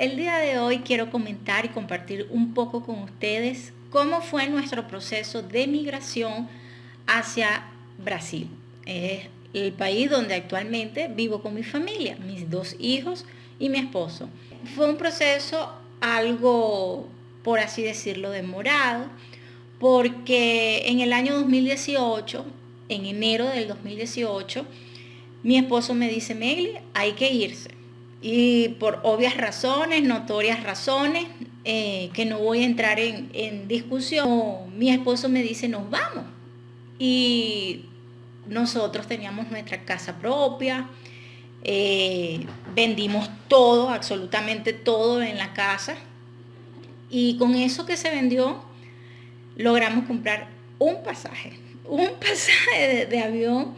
el día de hoy quiero comentar y compartir un poco con ustedes cómo fue nuestro proceso de migración hacia Brasil. Es el país donde actualmente vivo con mi familia, mis 2 hijos y mi esposo. Fue un proceso algo, por así decirlo, demorado, porque en el año 2018, en enero del 2018, mi esposo me dice: Megli, hay que irse. Y por obvias razones, notorias razones, que no voy a entrar en discusión, mi esposo me dice: nos vamos. Y nosotros teníamos nuestra casa propia, vendimos todo, absolutamente todo en la casa. Y con eso que se vendió, logramos comprar un pasaje de avión.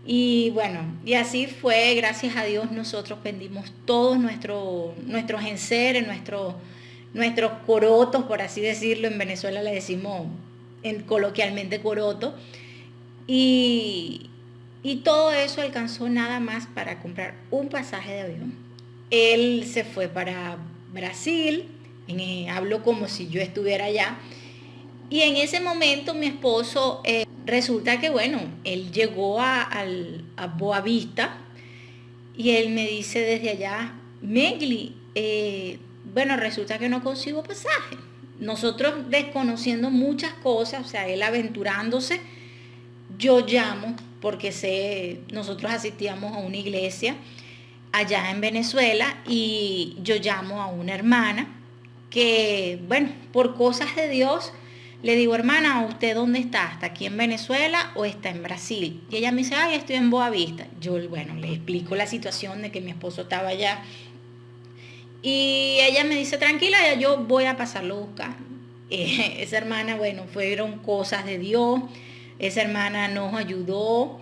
Y bueno, y así fue, gracias a Dios nosotros vendimos todos nuestros enseres, nuestros corotos, por así decirlo. En Venezuela le decimos coloquialmente coroto. Y, y todo eso alcanzó nada más para comprar un pasaje de avión. Él se fue para Brasil, hablo como si yo estuviera allá. Y en ese momento mi esposo, resulta que bueno, él llegó a Boavista y él me dice desde allá: Megli, bueno, resulta que no consigo pasaje. Nosotros desconociendo muchas cosas, o sea, él aventurándose. Yo llamo, porque nosotros asistíamos a una iglesia allá en Venezuela, y yo llamo a una hermana que, bueno, por cosas de Dios, le digo: hermana, ¿usted dónde está? ¿Está aquí en Venezuela o está en Brasil? Y ella me dice: ay, estoy en Boavista. Yo, bueno, le explico la situación de que mi esposo estaba allá. Y ella me dice: tranquila, ya yo voy a pasarlo a buscar. Esa hermana, bueno, fueron cosas de Dios. Esa hermana nos ayudó.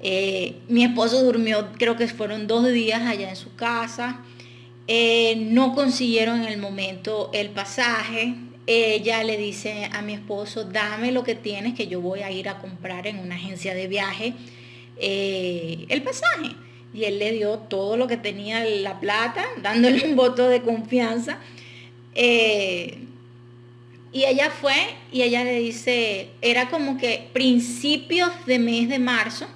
Mi esposo durmió, creo que fueron 2 días allá en su casa. No consiguieron en el momento el pasaje. Ella le dice a mi esposo: dame lo que tienes, que yo voy a ir a comprar en una agencia de viaje el pasaje. Y él le dio todo lo que tenía, la plata, dándole un voto de confianza. Eh, y ella fue, y ella le dice, era como que principios de mes de marzo,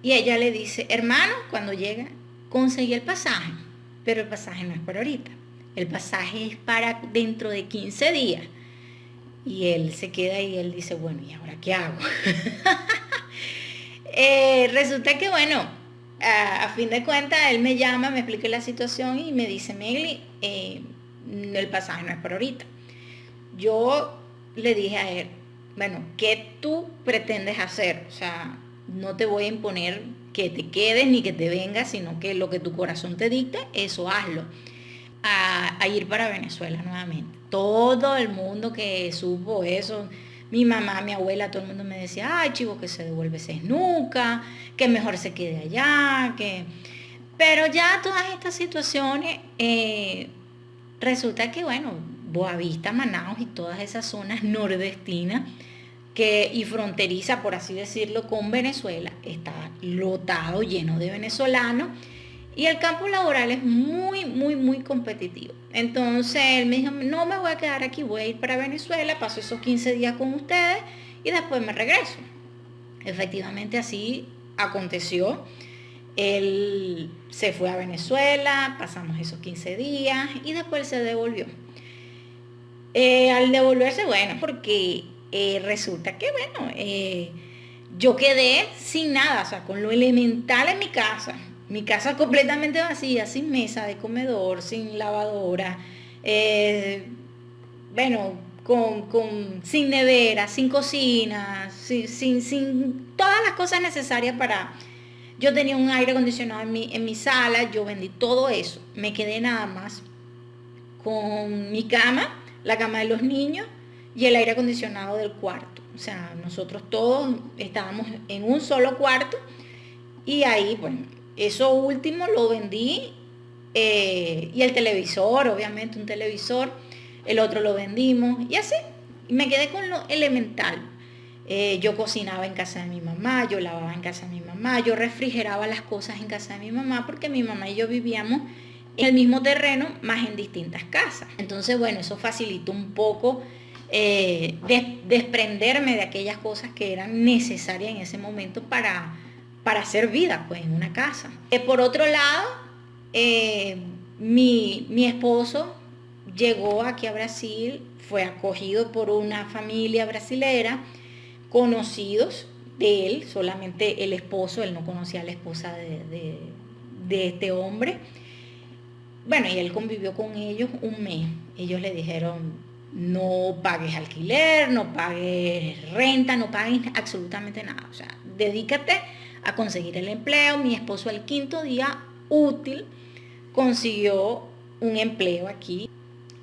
y ella le dice: hermano, cuando llega, conseguí el pasaje, pero el pasaje no es para ahorita, el pasaje es para dentro de 15 días. Y él se queda y él dice: bueno, ¿y ahora qué hago? Resulta que, bueno, a fin de cuentas, él me llama, me explica la situación y me dice: Megli, el pasaje no es para ahorita. Yo le dije a él: bueno, ¿qué tú pretendes hacer? O sea, no te voy a imponer que te quedes ni que te vengas, sino que lo que tu corazón te dicte, eso hazlo. A ir para Venezuela nuevamente. Todo el mundo que supo eso, mi mamá, mi abuela, todo el mundo me decía: ay, chivo, que se devuelve ese nunca, que mejor se quede allá, que... Pero ya todas estas situaciones, resulta que, bueno, Boavista, Manaos y todas esas zonas nordestinas y fronteriza, por así decirlo, con Venezuela, está lotado, lleno de venezolanos, y el campo laboral es muy, muy, muy competitivo. Entonces él me dijo: no me voy a quedar aquí, voy a ir para Venezuela, paso esos 15 días con ustedes y después me regreso. Efectivamente así aconteció. Él se fue a Venezuela, pasamos esos 15 días y después se devolvió. Al devolverse, bueno, porque resulta que, bueno, yo quedé sin nada, o sea, con lo elemental en mi casa completamente vacía, sin mesa de comedor, sin lavadora, bueno, sin nevera, sin cocina, sin todas las cosas necesarias para... Yo tenía un aire acondicionado en mi sala, yo vendí todo eso, me quedé nada más con mi cama, la cama de los niños y el aire acondicionado del cuarto. O sea, nosotros todos estábamos en un solo cuarto, y ahí, bueno, eso último lo vendí, y el televisor, obviamente un televisor, el otro lo vendimos y así. Me quedé con lo elemental. Yo cocinaba en casa de mi mamá, yo lavaba en casa de mi mamá, yo refrigeraba las cosas en casa de mi mamá, porque mi mamá y yo vivíamos en el mismo terreno, más en distintas casas. Entonces, bueno, eso facilitó un poco desprenderme de aquellas cosas que eran necesarias en ese momento para hacer vida, pues, en una casa. Por otro lado, mi esposo llegó aquí a Brasil, fue acogido por una familia brasilera, conocidos de él, solamente el esposo, él no conocía a la esposa de este hombre. Bueno, y él convivió con ellos un mes. Ellos le dijeron, no pagues alquiler, no pagues renta, no pagues absolutamente nada. O sea, dedícate a conseguir el empleo. Mi esposo al quinto día útil consiguió un empleo aquí.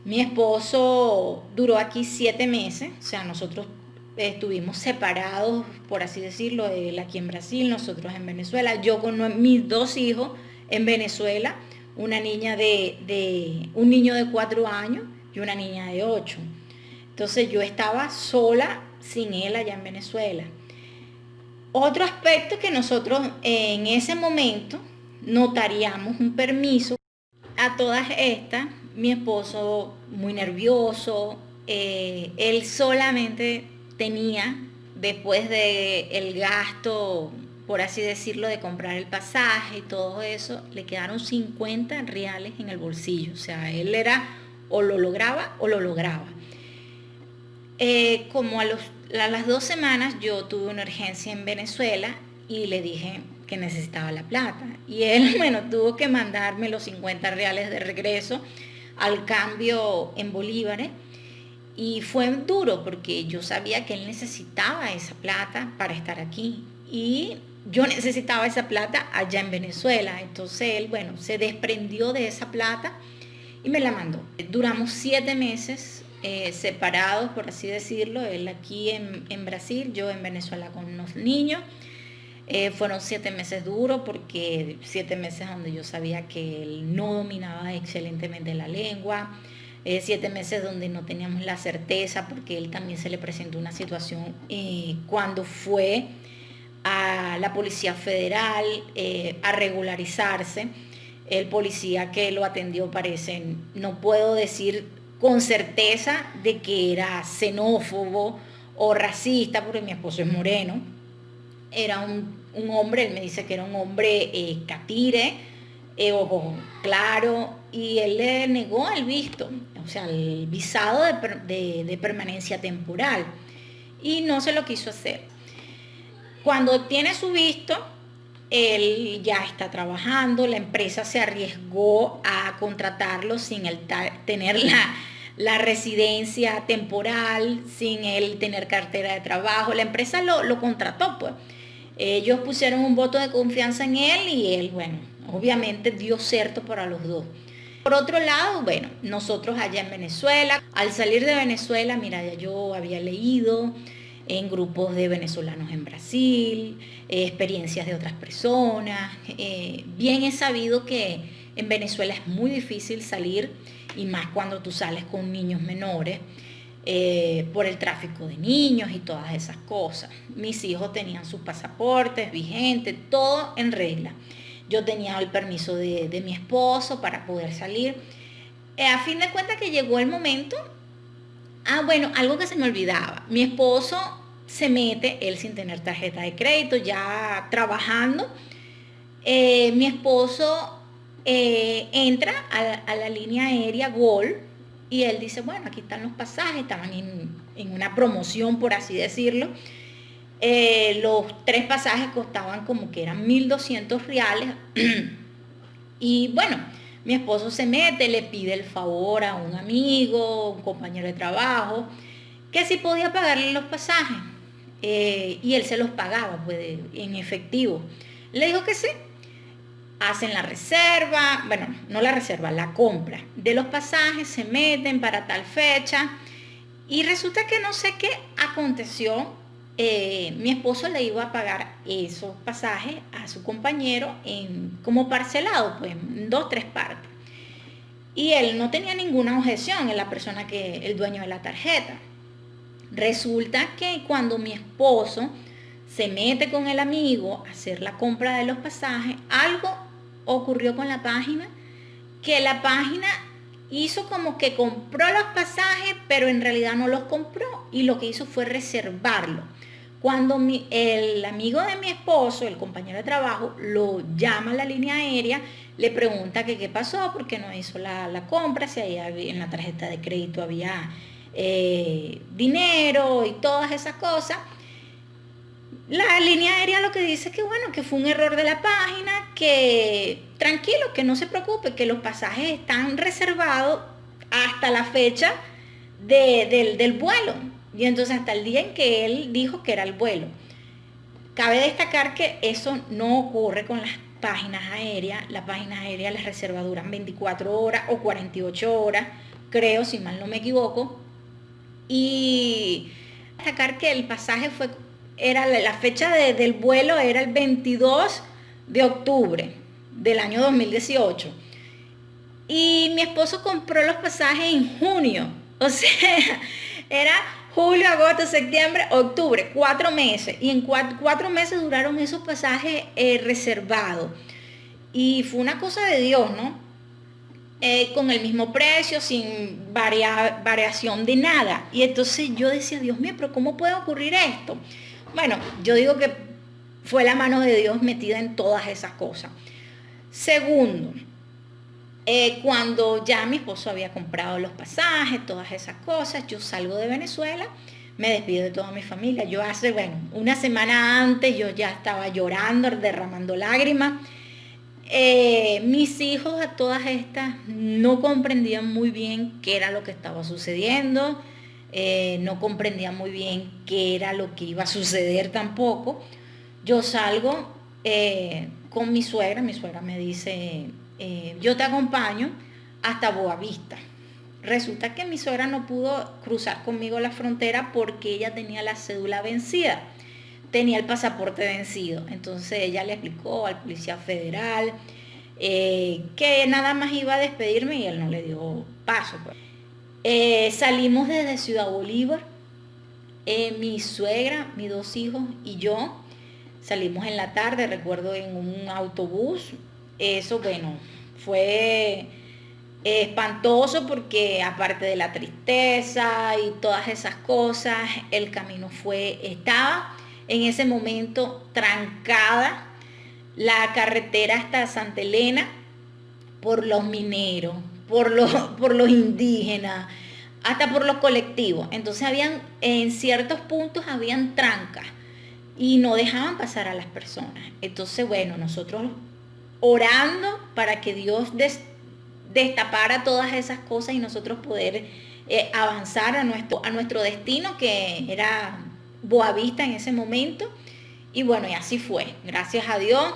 Mi esposo duró aquí 7 meses, o sea, nosotros estuvimos separados, por así decirlo, él aquí en Brasil, nosotros en Venezuela, yo con mis 2 hijos en Venezuela, una niña un niño de 4 años y una niña de 8. Entonces yo estaba sola sin él allá en Venezuela. Otro aspecto que nosotros en ese momento notaríamos un permiso. A todas estas, mi esposo muy nervioso, él solamente tenía, después del gasto, por así decirlo, de comprar el pasaje y todo eso, le quedaron 50 reales en el bolsillo. O sea, él era o lo lograba o lo lograba. Como a las 2 semanas yo tuve una urgencia en Venezuela y le dije que necesitaba la plata. Y él, bueno, tuvo que mandarme los 50 reales de regreso al cambio en bolívares. Y fue duro porque yo sabía que él necesitaba esa plata para estar aquí. Y yo necesitaba esa plata allá en Venezuela. Entonces él, bueno, se desprendió de esa plata y me la mandó. Duramos 7 meses separados, por así decirlo, él aquí en Brasil, yo en Venezuela con unos niños. Fueron 7 meses duros porque 7 meses donde yo sabía que él no dominaba excelentemente la lengua, 7 meses donde no teníamos la certeza porque él también se le presentó una situación cuando fue a la Policía Federal a regularizarse. El policía que lo atendió parece, no puedo decir con certeza de que era xenófobo o racista porque mi esposo es moreno. Era un hombre, él me dice que era un hombre catire, ojo claro, y él le negó el visto, o sea, el visado de permanencia temporal, y no se lo quiso hacer. Cuando tiene su visto, él ya está trabajando, la empresa se arriesgó a contratarlo sin él tener la residencia temporal, sin él tener cartera de trabajo. La empresa lo contrató, pues. Ellos pusieron un voto de confianza en él y él, bueno, obviamente dio cierto para los dos. Por otro lado, bueno, nosotros allá en Venezuela, al salir de Venezuela, mira, ya yo había leído en grupos de venezolanos en Brasil, experiencias de otras personas. Bien he sabido que en Venezuela es muy difícil salir, y más cuando tú sales con niños menores, por el tráfico de niños y todas esas cosas. Mis hijos tenían sus pasaportes vigentes, todo en regla. Yo tenía el permiso de mi esposo para poder salir. A fin de cuentas que llegó el momento. Bueno, algo que se me olvidaba. Mi esposo se mete, él sin tener tarjeta de crédito, ya trabajando. Mi esposo entra a la línea aérea Gol y él dice, bueno, aquí están los pasajes, estaban en una promoción, por así decirlo. Los 3 pasajes costaban como que eran 1.200 reales. Y bueno, mi esposo se mete, le pide el favor a un amigo, un compañero de trabajo, que si podía pagarle los pasajes. Y él se los pagaba, pues, en efectivo. Le dijo que sí. Hacen la reserva, bueno, no la reserva, la compra de los pasajes, se meten para tal fecha. Y resulta que no sé qué aconteció. Mi esposo le iba a pagar esos pasajes a su compañero como parcelado, pues, en 2, 3 partes. Y él no tenía ninguna objeción en la persona el dueño de la tarjeta. Resulta que cuando mi esposo se mete con el amigo a hacer la compra de los pasajes, algo ocurrió con la página que la página hizo como que compró los pasajes, pero en realidad no los compró y lo que hizo fue reservarlo. Cuando el amigo de mi esposo, el compañero de trabajo, lo llama a la línea aérea, le pregunta que qué pasó, porque no hizo la compra, si ahí en la tarjeta de crédito había dinero y todas esas cosas. La línea aérea lo que dice que bueno, que fue un error de la página, que tranquilo, que no se preocupe, que los pasajes están reservados hasta la fecha del vuelo. Y entonces hasta el día en que él dijo que era el vuelo. Cabe destacar que eso no ocurre con las páginas aéreas. Las páginas aéreas las reservas duran 24 horas o 48 horas, creo, si mal no me equivoco. Y destacar que el pasaje era la fecha del vuelo era el 22 de octubre del año 2018. Y mi esposo compró los pasajes en junio. O sea, era julio, agosto, septiembre, octubre, 4 meses. Y en 4 meses duraron esos pasajes reservados. Y fue una cosa de Dios, ¿no? Con el mismo precio, sin variación de nada. Y entonces yo decía, Dios mío, pero ¿cómo puede ocurrir esto? Bueno, yo digo que fue la mano de Dios metida en todas esas cosas. Segundo, cuando ya mi esposo había comprado los pasajes, todas esas cosas, yo salgo de Venezuela, me despido de toda mi familia. Yo hace, una semana antes yo ya estaba llorando, derramando lágrimas. Mis hijos a todas estas no comprendían muy bien qué era lo que estaba sucediendo, no comprendían muy bien qué era lo que iba a suceder tampoco. Yo salgo con mi suegra me dice, yo te acompaño hasta Boavista. Resulta que mi suegra no pudo cruzar conmigo la frontera porque ella tenía la cédula vencida, tenía el pasaporte vencido. Entonces ella le explicó al policía federal que nada más iba a despedirme y él no le dio paso. Salimos desde Ciudad Bolívar, mi suegra, mis 2 hijos y yo. Salimos en la tarde, recuerdo, en un autobús. Eso, fue espantoso porque aparte de la tristeza y todas esas cosas, el camino estaba en ese momento trancada la carretera hasta Santa Elena por los mineros, por los indígenas, hasta por los colectivos. Entonces en ciertos puntos habían trancas y no dejaban pasar a las personas. Entonces, nosotros orando para que Dios destapara todas esas cosas y nosotros poder avanzar a nuestro destino, que era Boavista en ese momento. Y y así fue, gracias a Dios.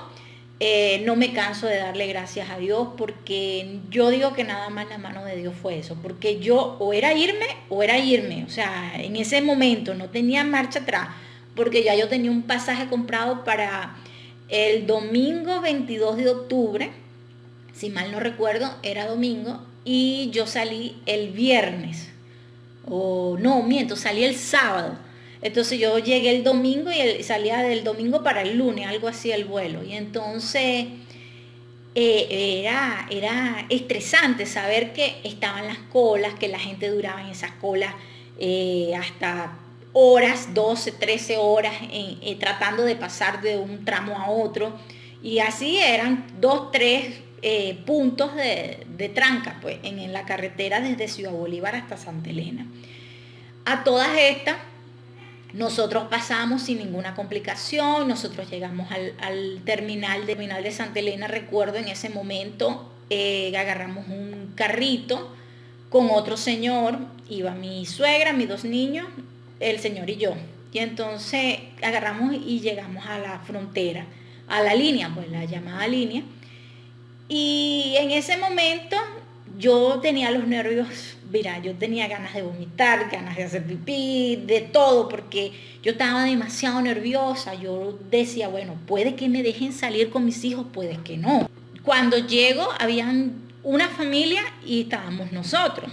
No me canso de darle gracias a Dios, porque yo digo que nada más la mano de Dios fue eso, porque yo o era irme, o sea, en ese momento no tenía marcha atrás, porque ya yo tenía un pasaje comprado para el domingo 22 de octubre, si mal no recuerdo, era domingo, y yo salí el viernes, salí el sábado. Entonces yo llegué el domingo y salía del domingo para el lunes, algo así el vuelo. Y entonces era estresante saber que estaban las colas, que la gente duraba en esas colas hasta horas, 12, 13 horas, tratando de pasar de un tramo a otro. Y así eran 2, 3 puntos de tranca, en la carretera desde Ciudad Bolívar hasta Santa Elena. A todas estas, nosotros pasamos sin ninguna complicación. Nosotros llegamos al terminal de Santa Elena. Recuerdo en ese momento agarramos un carrito con otro señor. Iba mi suegra, mis 2 niños, el señor y yo. Y entonces agarramos y llegamos a la frontera, a la línea, la llamada línea. Y en ese momento yo tenía los nervios, yo tenía ganas de vomitar, ganas de hacer pipí, de todo, porque yo estaba demasiado nerviosa. Yo decía, puede que me dejen salir con mis hijos, puede que no. Cuando llego, habían una familia y estábamos nosotros.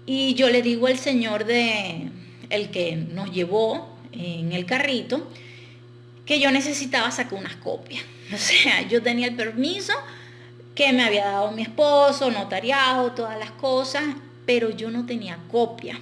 Y yo le digo al señor el que nos llevó en el carrito, que yo necesitaba sacar unas copias. O sea, yo tenía el permiso que me había dado mi esposo, notariado, todas las cosas, pero yo no tenía copia.